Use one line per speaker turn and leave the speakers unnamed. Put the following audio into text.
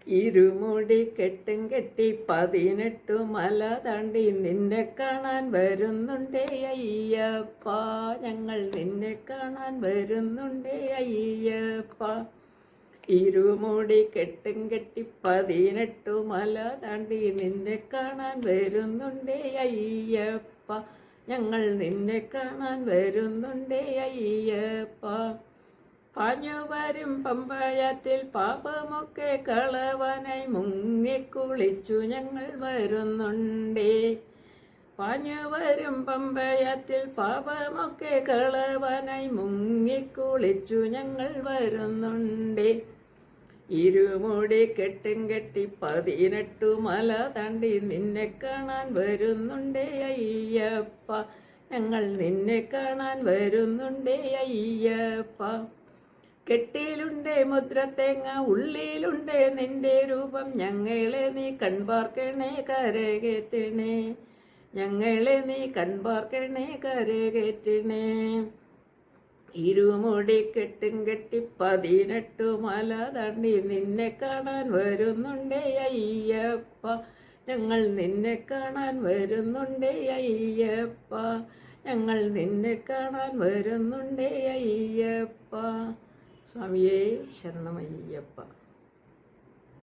ഇരുമുടി കെട്ടും കെട്ടി 18 മല താണ്ടി നിന്നെ കാണാൻ വരുന്നുണ്ടേ അയ്യപ്പ. ഞങ്ങൾ നിന്നെ കാണാൻ വരുന്നുണ്ടേ അയ്യപ്പ. ഇരുമുടി കെട്ടും കെട്ടി 18 മല താണ്ടി നിന്നെ കാണാൻ വരുന്നുണ്ടേ അയ്യപ്പ. ഞങ്ങൾ നിന്നെ കാണാൻ വരുന്നുണ്ടേ അയ്യപ്പ. പാഞ്ഞുവരും പമ്പയാറ്റിൽ പാപമൊക്കെ കളവാനായി മുങ്ങിക്കുളിച്ചു ഞങ്ങൾ വരുന്നുണ്ടേ. പാഞ്ഞുവരും പമ്പയാറ്റിൽ പാപമൊക്കെ കളവാനായി മുങ്ങിക്കുളിച്ചു ഞങ്ങൾ വരുന്നുണ്ടേ. ഇരുമുടി കെട്ടും കെട്ടി 18 മല താണ്ടി നിന്നെ കാണാൻ വരുന്നുണ്ടേ അയ്യപ്പ. ഞങ്ങൾ നിന്നെ കാണാൻ വരുന്നുണ്ടേ അയ്യപ്പ. കെട്ടിയിലുണ്ടേ മുദ്രത്തേങ്ങ, ഉള്ളിലുണ്ടേ നിന്റെ രൂപം. ഞങ്ങളെ നീ കൺപാർക്കണേ കരകേറ്റണേ. ഞങ്ങളെ നീ കൺപാർക്കണേ കരകേറ്റണേ. ഇരുമുടി കെട്ടും കെട്ടി 18 മല താണ്ടി നിന്നെ കാണാൻ വരുന്നുണ്ടേ അയ്യപ്പ. ഞങ്ങൾ നിന്നെ കാണാൻ വരുന്നുണ്ടേ അയ്യപ്പ. ഞങ്ങൾ നിന്നെ കാണാൻ വരുന്നുണ്ടേ അയ്യപ്പ. സ്വാമിയേ ശരണമയ്യപ്പ.